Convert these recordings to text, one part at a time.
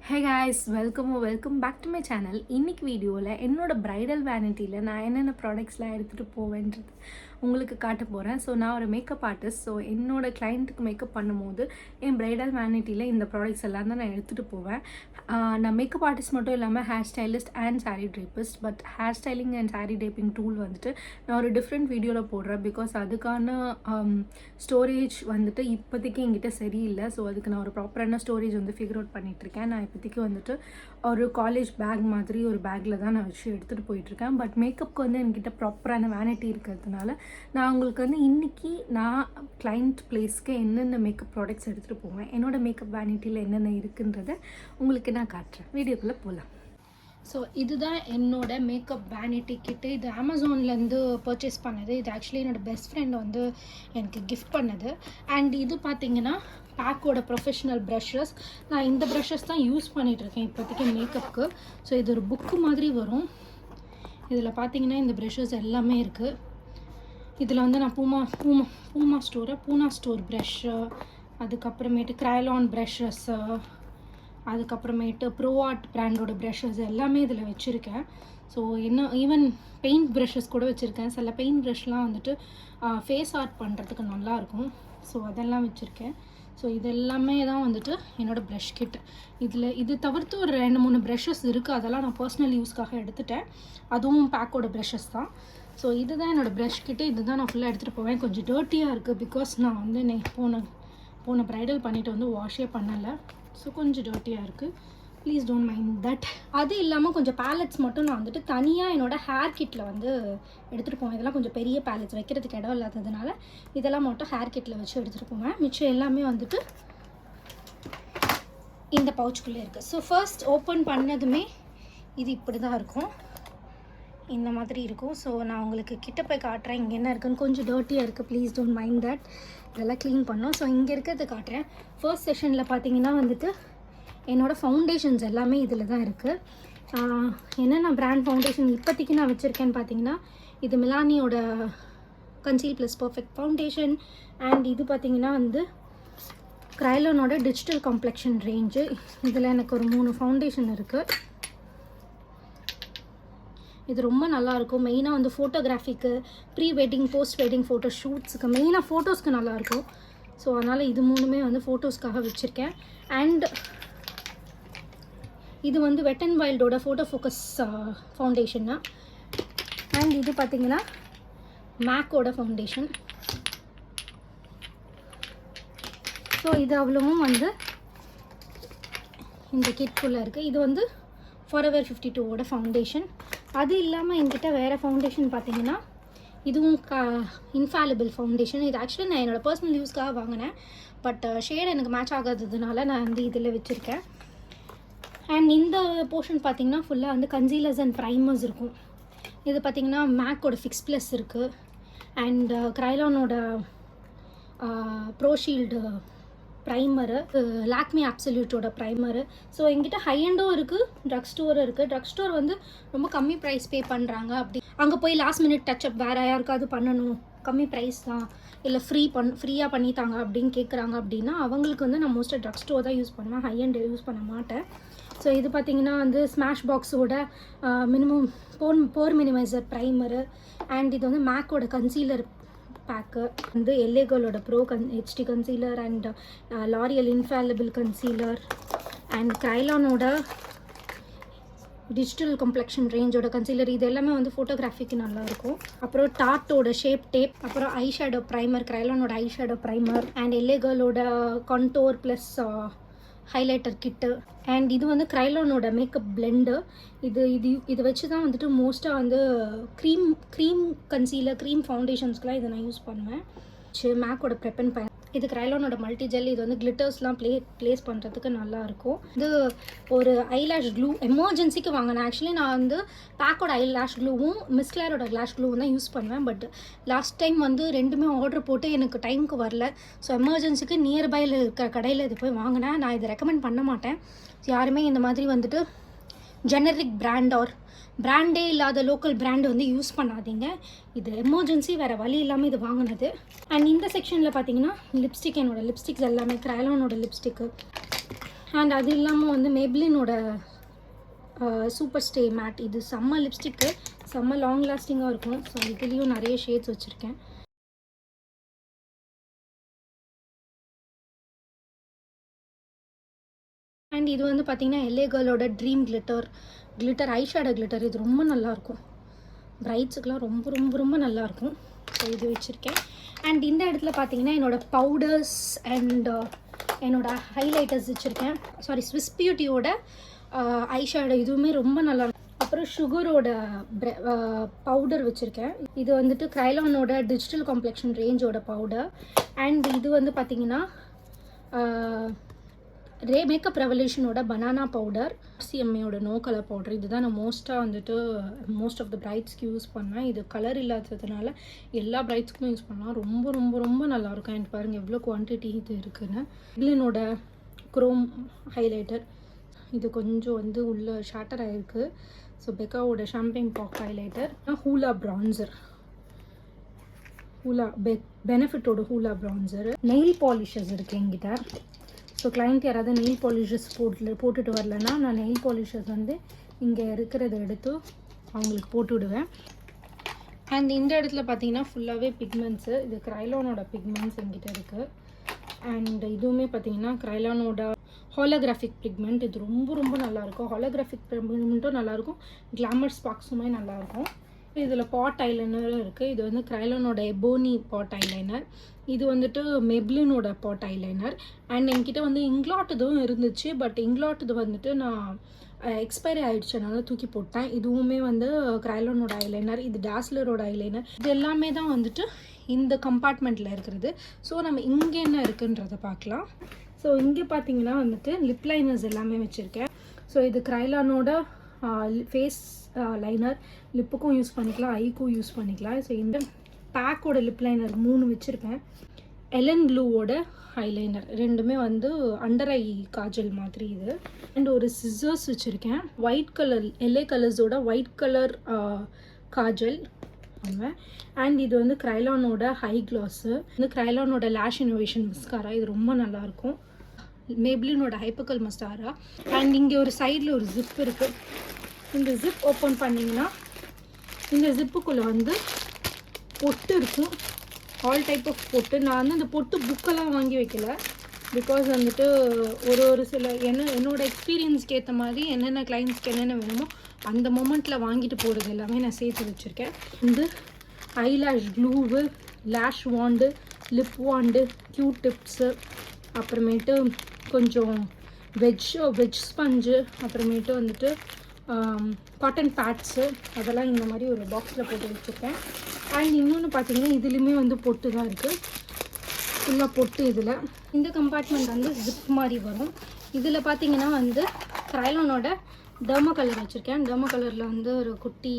Hey guys, welcome back to my channel. இன்னைக்கு வீடியோவில் என்னோட பிரைடல் வேனிட்டியில் நான் என்னென்ன ப்ராடக்ட்ஸ்லாம் எடுத்துகிட்டு போவேன்றது உங்களுக்கு காட்ட போகிறேன். ஸோ நான் ஒரு மேக்கப் ஆர்டிஸ்ட். ஸோ என்னோடய கிளைண்ட்டுக்கு மேக்கப் பண்ணும்போது என் பிரைடல் வேனிட்டியில் இந்த ப்ராடக்ட்ஸ் எல்லாம் தான் நான் எடுத்துகிட்டு போவேன். நான் மேக்கப் ஆர்டிஸ்ட் மட்டும் இல்லாமல் hair stylist and sari drapist. But hair styling and sari draping tool வந்துட்டு நான் ஒரு டிஃப்ரெண்ட் வீடியோவில் போடுறேன். பிகாஸ் அதுக்கான ஸ்டோரேஜ் வந்துட்டு இப்போதைக்கு என்கிட்ட சரியில்லை. ஸோ அதுக்கு நான் ஒரு ப்ராப்பரான ஸ்டோரேஜ் வந்து ஃபிகர் அவுட் பண்ணிகிட்ருக்கேன். நான் இப்போதைக்கு வந்துட்டு ஒரு காலேஜ் பேக் மாதிரி ஒரு பேக்கில் தான் நான் வச்சு எடுத்துகிட்டு போயிட்டுருக்கேன். பட் மேக்கப்புக்கு வந்து என்கிட்ட ப்ராப்பரான வேனிட்டி இருக்கிறதுனால நான் உங்களுக்கு வந்து இன்றைக்கி நான் கிளைண்ட் பிளேஸ்க்கு என்னென்ன மேக்கப் ப்ராடக்ட்ஸ் எடுத்துகிட்டு போவேன், என்னோடய மேக்கப் வேனிட்டியில் என்னென்ன இருக்குன்றதை உங்களுக்கு நான் காட்டுறேன். வீடியோக்குள்ளே போகலாம். ஸோ இதுதான் என்னோட மேக்கப் வேனிட்டி கிட்டு. இது அமேசான்லேருந்து பர்ச்சேஸ் பண்ணது. இது ஆக்சுவலி என்னோடய பெஸ்ட் ஃப்ரெண்ட் வந்து எனக்கு கிஃப்ட் பண்ணது. அண்ட் இது பார்த்திங்கன்னா பேக்கோட ப்ரொஃபஷ்னல் ப்ரஷஸ். நான் இந்த ப்ரஷஸ் தான் யூஸ் பண்ணிகிட்ருக்கேன் இப்போதைக்கு மேக்கப்புக்கு. ஸோ இது ஒரு புக்கு மாதிரி வரும். இதில் பார்த்திங்கன்னா இந்த ப்ரஷஸ் எல்லாமே இருக்குது. இதில் வந்து நான் பூனா ஸ்டோர் ப்ரஷ்ஷு, அதுக்கப்புறமேட்டு க்ரைலான் ப்ரஷஸ்ஸு, அதுக்கப்புறமேட்டு ப்ரோ ஆர்ட் பிராண்டோட ப்ரஷஸ் எல்லாமே இதில் வச்சுருக்கேன். ஸோ ஈவன் பெயிண்ட் ப்ரஷஸ் கூட வச்சுருக்கேன். சில பெயிண்ட் ப்ரஷ்லாம் வந்துட்டு ஃபேஸ் ஆர்ட் பண்ணுறதுக்கு நல்லாயிருக்கும். ஸோ அதெல்லாம் வச்சுருக்கேன். ஸோ இது எல்லாமே தான் வந்துட்டு என்னோடய ப்ரஷ் கிட். இது தவிர்த்து ஒரு 2-3 ப்ரஷஸ் இருக்குது. அதெல்லாம் நான் பர்சனல் யூஸ்க்காக எடுத்துட்டேன். அதுவும் பேக்கோட ப்ரஷஸ் தான். ஸோ இதுதான் என்னோடய ப்ரஷ் கிட்டு. இதுதான் நான் ஃபுல்லாக எடுத்துகிட்டு போவேன். கொஞ்சம் டர்ட்டியாக இருக்குது. பிகாஸ் நான் வந்து போன ப்ரைடல் பண்ணிவிட்டு வந்து வாஷே பண்ணலை. ஸோ கொஞ்சம் டர்ட்டியாக இருக்குது. Please don't mind that. அது இல்லாமல் கொஞ்சம் பேலட்ஸ் மட்டும் நான் வந்துட்டு தனியாக என்னோடய ஹேர் கிட்டில் வந்து எடுத்துகிட்டு போவேன். இதெல்லாம் கொஞ்சம் பெரிய பேலட்ஸ் வைக்கிறதுக்கு இடம் இல்லாததுனால இதெல்லாம் மட்டும் ஹேர் கிட்டில் வச்சு எடுத்துகிட்டு போவேன். மிச்சம் எல்லாமே வந்துட்டு இந்த பவுச்சுக்குள்ளே இருக்குது. ஸோ ஃபர்ஸ்ட் ஓப்பன் பண்ணதுமே இது இப்படி தான் இருக்கும். இந்த மாதிரி இருக்கும். ஸோ நான் உங்களுக்கு கிட்ட போய் காட்டுறேன் இங்கே என்ன இருக்குன்னு. கொஞ்சம் டர்ட்டியாக இருக்குது. Please don't mind that. இதெல்லாம் க்ளீன் பண்ணோம். ஸோ இங்கே இருக்கிறது காட்டுறேன். ஃபர்ஸ்ட் செஷனில் பார்த்தீங்கன்னா வந்துட்டு என்னோடய ஃபவுண்டேஷன்ஸ் எல்லாமே இதில் தான் இருக்குது. என்னென்ன பிராண்ட் ஃபவுண்டேஷன் இப்போதைக்கு நான் வச்சுருக்கேன்னு பார்த்தீங்கன்னா இது மிலானியோட கன்சீல் ப்ளஸ் பர்ஃபெக்ட் ஃபவுண்டேஷன். அண்ட் இது பார்த்திங்கன்னா வந்து க்ரைலானோட டிஜிட்டல் காம்ப்ளெக்ஷன் ரேஞ்சு. இதில் எனக்கு ஒரு 3 ஃபவுண்டேஷன் இருக்குது. இது ரொம்ப நல்லாயிருக்கும். மெயினாக வந்து ஃபோட்டோகிராஃபிக்கு, pre wedding, post wedding photo ஷூட்ஸுக்கு, மெயினாக ஃபோட்டோஸ்க்கு நல்லாயிருக்கும். ஸோ அதனால் இது 3மே வந்து ஃபோட்டோஸ்க்காக வச்சுருக்கேன். அண்ட் இது வந்து வெட் அண்ட் வைல்டோட ஃபோட்டோ ஃபோக்கஸ் ஃபவுண்டேஷன். அண்ட் இது பார்த்திங்கன்னா மேக்கோட ஃபவுண்டேஷன். ஸோ இது அவ்வளவும் வந்து இந்த கிட்குள்ளே இருக்குது. இது வந்து Forever 52ஓட ஃபவுண்டேஷன். அது இல்லாமல் என்கிட்ட வேறு ஃபவுண்டேஷன் பார்த்திங்கன்னா இதுவும் இன்ஃபாலிபிள் ஃபவுண்டேஷன். இது ஆக்சுவலி நான் என்னோடய பர்சனல் யூஸ்க்காக வாங்கினேன். பட் ஷேட் எனக்கு மேட்ச் ஆகாததுனால நான் வந்து இதில் வச்சுருக்கேன். அண்ட் இந்த போர்ஷன் பார்த்திங்கன்னா ஃபுல்லாக வந்து கன்சீலர்ஸ் அண்ட் ப்ரைமர்ஸ் இருக்கும். இது பார்த்திங்கன்னா மேக்கோட ஃபிக்ஸ் ப்ளஸ் இருக்குது. அண்ட் க்ரைலானோட ப்ரோஷீல்டு ப்ரைமரு, லாக்மி அப்சல்யூட்டோட ப்ரைமரு. ஸோ எங்கிட்ட ஹை எண்டும் இருக்குது, ட்ரக் ஸ்டோரும் இருக்குது. ட்ரக் ஸ்டோர் வந்து ரொம்ப கம்மி ப்ரைஸ் பே பண்ணுறாங்க. அப்படி அங்கே போய் லாஸ்ட் மினிட் டச்சப் வேறு யாருக்காவது பண்ணணும், கம்மி ப்ரைஸ் தான், இல்லை ஃப்ரீயாக பண்ணித்தாங்க அப்படின்னு கேட்குறாங்க அப்படின்னா அவங்களுக்கு வந்து நான் மோஸ்ட்டாக ட்ரக் ஸ்டோர் தான் யூஸ் பண்ணுவேன். ஹை எண்ட் யூஸ் பண்ண மாட்டேன். ஸோ இது பார்த்திங்கன்னா வந்து ஸ்மாஷ் பாக்ஸோட minimum pore minimiser primer. And இது வந்து மேக்கோட கன்சீலர் பேக்கு. வந்து எல்ஏகோலோட pro HD concealer and L'Oreal infallible concealer and க்ரைலானோட டிஜிட்டல் காம்ப்ளெக்ஷன் ரேஞ்சோட கன்சீலர். இது எல்லாமே வந்து ஃபோட்டோகிராஃபிக்கு நல்லாயிருக்கும். அப்புறம் டாட்டோட ஷேப் டேப், அப்புறம் ஐ ஷேடோ ப்ரைமர், க்ரைலானோட ஐ ஷேடோ ப்ரைமர் அண்ட் எல்ஏகோலோட contour plus highlighter kit. And இது வந்து க்ரைலானோட மேக்கப் பிளெண்டு. இது வச்சு தான் வந்துட்டு மோஸ்ட்டாக வந்து க்ரீம் கன்சீலர், க்ரீம் ஃபவுண்டேஷன்ஸ்க்குலாம் இதை நான் யூஸ் பண்ணுவேன். மேக்கோட ப்ரெப்பன் பேன். இது க்ரைலானோட மல்டி ஜெல். இது வந்து கிளிட்டர்ஸ்லாம் ப்ளேஸ் பண்ணுறதுக்கு நல்லாயிருக்கும். இது ஒரு ஐலாஷ் க்ளூ எமர்ஜென்சிக்கு வாங்கினேன். ஆக்சுவலி நான் வந்து பேக்கோட ஐலாஷ் க்ளூவும் மிஸ்க்ளேரோட லாஷ் க்ளூவும் தான் யூஸ் பண்ணுவேன். பட் லாஸ்ட் டைம் வந்து 2மே ஆர்டர் போட்டு எனக்கு டைமுக்கு வரல. ஸோ எமர்ஜென்சிக்கு நியர்பையில் இருக்கிற கடையில் இது போய் வாங்கினேன். நான் இதை ரெக்கமெண்ட் பண்ண மாட்டேன். யாருமே இந்த மாதிரி வந்துட்டு ஜெனரிக் பிராண்ட் ஆர் பிராண்டே இல்லாத லோக்கல் பிராண்டு வந்து யூஸ் பண்ணாதீங்க. இது எமர்ஜென்சி, வேறு வழி இல்லாமல் இது வாங்கினது. அண்ட் இந்த செக்ஷனில் பார்த்தீங்கன்னா லிப்ஸ்டிக், என்னோடய லிப்ஸ்டிக்ஸ் எல்லாமே க்ரைலானோட லிப்ஸ்டிக்கு. அண்ட் அது இல்லாமல் வந்து மேப்ளினோட சூப்பர் ஸ்டே மேட், இது செம்ம லிப்ஸ்டிக்கு, செம்ம லாங் லாஸ்டிங்காக இருக்கும். ஸோ இதுலேயும் நிறைய ஷேட்ஸ் வச்சுருக்கேன். அண்ட் இது வந்து பார்த்திங்கன்னா LA கேர்ளோட dream glitter eye shadow glitter. இது ரொம்ப நல்லாயிருக்கும், பிரைட்ஸுக்கெலாம் ரொம்ப ரொம்ப ரொம்ப நல்லாயிருக்கும். ஸோ இது வச்சுருக்கேன். அண்ட் இந்த இடத்துல பார்த்தீங்கன்னா என்னோடய பவுடர்ஸ் அண்ட் என்னோடய ஹைலைட்டர்ஸ் வச்சுருக்கேன். சாரி, ஸ்விஸ் பியூட்டியோட ஐ ஷேடோ, இதுவுமே ரொம்ப நல்லாயிருக்கும். அப்புறம் சுகரோட பவுடர் வச்சுருக்கேன். இது வந்துட்டு க்ரைலானோட டிஜிட்டல் காம்ப்ளெக்ஷன் ரேஞ்சோட பவுடர். அண்ட் இது வந்து பார்த்திங்கன்னா மேக்கப் ரெவல்யூஷனோட பனானா பவுடர், சிஎம்ஏயோட நோ கலர் பவுடர். இதுதான் நான் மோஸ்ட் ஆஃப் த பிரைட்ஸ்க்கு யூஸ் பண்ணேன். இது கலர் இல்லாததுனால எல்லா பிரைட்ஸ்க்குமே யூஸ் பண்ணலாம். ரொம்ப ரொம்ப ரொம்ப நல்லாயிருக்கும். எனக்கு பாருங்கள் எவ்வளோ குவான்டிட்டி இது இருக்குதுன்னு. மேப்ளினோட குரோம் ஹைலைட்டர், இது கொஞ்சம் வந்து உள்ள ஷேட்டர் ஆகிருக்கு. ஸோ பெக்காவோட champagne pop highlighter. Hoola bronzer, பெனிஃபிட்டோட ஹூலா ப்ரான்சர். நெயில் பாலிஷஸ் இருக்குது என்கிட்ட. ஸோ கிளைண்ட் யாராவது நெயில் பாலிஷஸ் போட்டுட்டு வரலன்னா நான் நெயில் பாலிஷஸ் வந்து இங்கே இருக்கிறத எடுத்து அவங்களுக்கு போட்டு விடுவேன். அண்ட் இந்த இடத்துல பார்த்தீங்கன்னா ஃபுல்லாகவே பிக்மெண்ட்ஸு. இது க்ரைலானோட பிக்மெண்ட்ஸ் என்கிட்ட இருக்குது. அண்ட் இதுவுமே பார்த்தீங்கன்னா க்ரைலானோட ஹாலோகிராஃபிக் பிக்மெண்ட். இது ரொம்ப ரொம்ப நல்லாயிருக்கும். ஹாலோகிராஃபிக் பிக்மெண்ட்டும் நல்லாயிருக்கும், கிளாமர் ஸ்பார்க்ஸுமே நல்லாயிருக்கும். இதில் பாட் ஐலைனரும் இருக்குது. இது வந்து க்ரைலானோட எபோனி பாட் ஐலைனர். இது வந்துட்டு மெப்ளினோட பாட் ஐலைனர். அண்ட் என்கிட்ட வந்து இங்க்லாட்டுதும் இருந்துச்சு. பட் இங்க்லாட்டுது வந்துட்டு நான் எக்ஸ்பைரி ஆகிடுச்சனால தூக்கி போட்டேன். இதுவுமே வந்து க்ரைலானோட ஐலைனர். இது டாஸ்லரோட ஐலைனர். இது எல்லாமே தான் வந்துட்டு இந்த கம்பார்ட்மெண்ட்டில் இருக்கிறது. ஸோ நம்ம இங்கே என்ன இருக்குன்றதை பார்க்கலாம். ஸோ இங்கே பார்த்தீங்கன்னா வந்துட்டு லிப் லைனர்ஸ் எல்லாமே வச்சுருக்கேன். ஸோ இது க்ரைலானோட ஃபேஸ் லைனர், லிப்புக்கும் யூஸ் பண்ணிக்கலாம், ஐக்கும் யூஸ் பண்ணிக்கலாம். ஸோ இந்த பேக்கோட லிப் லைனர் 3 வச்சுருக்கேன். எலன் ப்ளூவோட ஐலைனர், ரெண்டுமே வந்து அண்டர் ஐ காஜல் மாதிரி இது. அண்ட் ஒரு சிசர்ஸ் வச்சுருக்கேன். ஒயிட் கலர் LA கலர்ஸோட ஒயிட் கலர் காஜல் பண்ணுவேன். அண்ட் இது வந்து க்ரைலானோட ஹை க்ளாஸு. இது க்ரைலானோட லேஷ் இனோவேஷன் மஸ்காரா. இது ரொம்ப நல்லாயிருக்கும். மேப்ளினோட ஹைப்பக்கல் மஸ்காரா. அண்ட் இங்கே ஒரு சைடில் ஒரு ஜிப் இருக்குது. இந்த ஜிப் ஓப்பன் பண்ணிங்கன்னா இந்த ஜிப்புக்குள்ளே வந்து பொட்டு இருக்கும், ஆல் டைப் ஆஃப் பொட்டு. நான் வந்து அந்த பொட்டு புக்கெல்லாம் வாங்கி வைக்கல. பிகாஸ் வந்துட்டு ஒரு சில என்னோட எக்ஸ்பீரியன்ஸ்க்கு ஏற்ற மாதிரி என்னென்ன கிளைண்ட்ஸ்க்கு என்னென்ன வேணுமோ அந்த மொமெண்ட்டில் வாங்கிட்டு போகிறது எல்லாமே நான் சேர்த்து வச்சுருக்கேன். வந்து ஐலாஷ் க்ளூவு, லேஷ் வாண்டு, லிப் வாண்டு, க்யூட் டிப்ஸு, அப்புறமேட்டு கொஞ்சம் வெஜ் ஸ்பஞ்சு, அப்புறமேட்டு வந்துட்டு காட்டன் பேட்ஸு, அதெல்லாம் இந்த மாதிரி ஒரு பாக்ஸில் போட்டு வச்சுருக்கேன். அண்ட் இன்னொன்று பார்த்தீங்கன்னா இதுலேயுமே வந்து பொட்டு தான் இருக்குது, ஃபுல்லாக பொட்டு. இதில் இந்த கம்பார்ட்மெண்ட் வந்து ஜிப் மாதிரி வரும். இதில் பார்த்தீங்கன்னா வந்து க்ரைலானோட டெர்மா கலர் வச்சுருக்கேன். டெர்மா கலரில் வந்து ஒரு குட்டி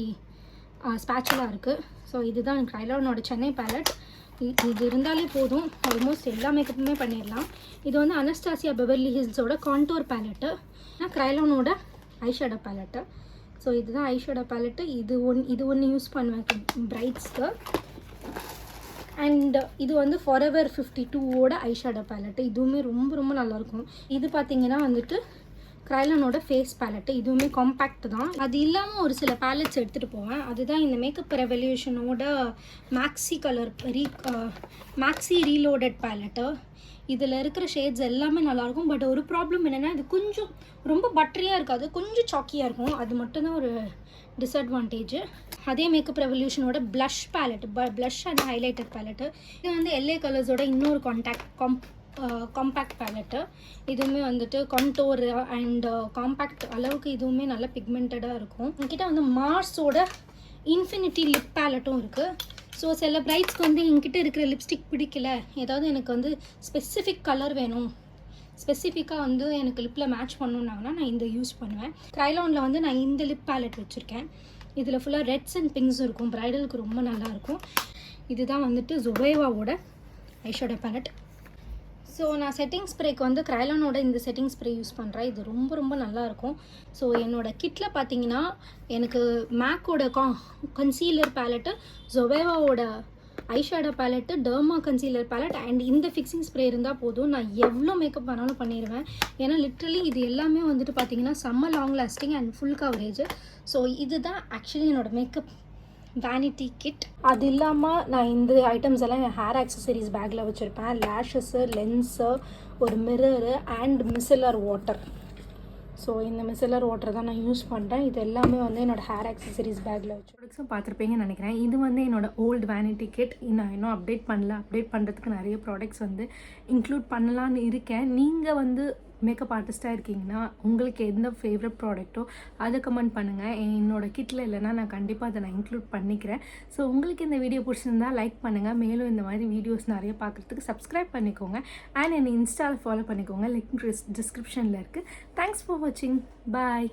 ஸ்பேச்சுலாக இருக்குது. ஸோ இதுதான் க்ரைலானோட சென்னை பேலட். இது இருந்தாலே போதும், ஆல்மோஸ்ட் எல்லா மேக்கப்புமே பண்ணிடலாம். இது வந்து அனஸ்டாசியா பெவர்லி ஹில்ஸோட கான்டோர் பேலட்டு, க்ரைலானோட ஐஷேடோ பேலட்டு. ஸோ இதுதான் ஐஷேடோ பேலட்டு. இது ஒன்று யூஸ் பண்ணுவேன் பிரைட்ஸ்க்கு. அண்ட் இது வந்து ஃபாரெவர் 52ஓட ஐஷேடோ பேலட்டு. இதுவுமே ரொம்ப ரொம்ப நல்லாயிருக்கும். இது பார்த்திங்கன்னா வந்துட்டு க்ரைலானோட ஃபேஸ் பேலட்டு. இதுவுமே காம்பேக்ட் தான். அது இல்லாமல் ஒரு சில பேலட்ஸ் எடுத்துகிட்டு போவேன். அதுதான் இந்த மேக்கப் ரெவல்யூஷனோட மேக்ஸி ரீலோடட் பேலட்டு. இதில் இருக்கிற ஷேட்ஸ் எல்லாமே நல்லாயிருக்கும். பட் ஒரு ப்ராப்ளம் என்னென்னா இது கொஞ்சம் ரொம்ப பட்டரியாக இருக்காது, கொஞ்சம் சாக்கியாக இருக்கும். அது மட்டும்தான் ஒரு டிஸ்அட்வான்டேஜ். அதே மேக்கப் ரெவல்யூஷனோட blush palette, blush and highlighter palette. இது வந்து LA கலர்ஸோட இன்னொரு காம்பேக்ட் பேலட்டு. இதுவுமே வந்துட்டு கான்டோர் அண்ட் காம்பேக்ட் அளவுக்கு இதுவுமே நல்ல பிக்மெண்டடாக இருக்கும். என்கிட்ட வந்து மார்ஸோட இன்ஃபினிட்டி லிப் பேலட்டும் இருக்குது. ஸோ சில பிரைட்ஸ்க்கு வந்து என்கிட்ட இருக்கிற லிப்ஸ்டிக் பிடிக்கல, ஏதாவது எனக்கு வந்து ஸ்பெசிஃபிக் கலர் வேணும், ஸ்பெசிஃபிக்காக வந்து எனக்கு லிப்பில் மேட்ச் பண்ணணுன்னாங்கன்னா நான் இந்த யூஸ் பண்ணுவேன். க்ரைலானில் வந்து நான் இந்த லிப் பேலட் வச்சுருக்கேன். இதில் ஃபுல்லாக ரெட்ஸ் அண்ட் பிங்க்ஸ் இருக்கும். ப்ரைடலுக்கு ரொம்ப நல்லாயிருக்கும். இதுதான் வந்துட்டு ஜொவேவாவோட ஐஷேடோ பேலட். ஸோ நான் செட்டிங் ஸ்ப்ரேக்கு வந்து க்ரைலானோட இந்த செட்டிங் ஸ்ப்ரே யூஸ் பண்ணுறேன். இது ரொம்ப ரொம்ப நல்லாயிருக்கும். ஸோ என்னோடய கிட்டில் பார்த்தீங்கன்னா எனக்கு மேக்கோட கன்சீலர் பேலட்டு, ஜொவேவாவோட eyeshadow palette, derma concealer palette and இந்த ஃபிக்ஸிங் ஸ்ப்ரே இருந்தால் போதும். நான் எவ்வளோ மேக்கப் பண்ணாலும் பண்ணிடுவேன். ஏன்னா லிட்ரலி இது எல்லாமே வந்துட்டு பார்த்தீங்கன்னா செம்ம long lasting and full coverage. So இதுதான் ஆக்சுவலி என்னோடய மேக்கப் வேனிட்டி கிட். அது இல்லாமல் நான் இந்த ஐட்டம்ஸ் எல்லாம் என் ஹேர் ஆக்சசரிஸ் பேக்கில் வச்சுருப்பேன். லேஷஸ்ஸு, லென்ஸு, ஒரு mirror and micellar water. So இந்த மிசலர் வாட்டர் தான் நான் யூஸ் பண்ணுறேன். இது எல்லாமே வந்து என்னோடய ஹேர் ஆக்சசரிஸ் பேக்கில் வச்சு ப்ராடக்ட்ஸும் பார்த்துருப்பீங்கன்னு நினைக்கிறேன். இது வந்து என்னோடய ஓல்டு வேனிட்டி கிட். நான் இன்னும் அப்டேட் பண்ணல. அப்டேட் பண்ணுறதுக்கு நிறைய ப்ராடக்ட்ஸ் வந்து இன்க்ளூட் பண்ணலான்னு இருக்கேன். நீங்கள் வந்து மேக்கப் ஆர்டிஸ்ட்டாக இருக்கீங்கன்னா உங்களுக்கு எந்த ஃபேவரட் ப்ராடக்ட்டோ அதை கமெண்ட் பண்ணுங்கள். என்னோடய கிட்டில் இல்லைன்னா நான் கண்டிப்பாக அதை நான் இன்க்ளூட் பண்ணிக்கிறேன். ஸோ உங்களுக்கு இந்த வீடியோ பிடிச்சிருந்தால் லைக் பண்ணுங்கள். மேலும் இந்த மாதிரி வீடியோஸ் நிறைய பார்க்குறதுக்கு சப்ஸ்கிரைப் பண்ணிக்கோங்க. அண்ட் என்னை இன்ஸ்டாவில் ஃபாலோ பண்ணிக்கோங்க. லிங்க் டிஸ்கிரிப்ஷனில் இருக்குது. தேங்க்ஸ் ஃபார் வாட்சிங். பாய்.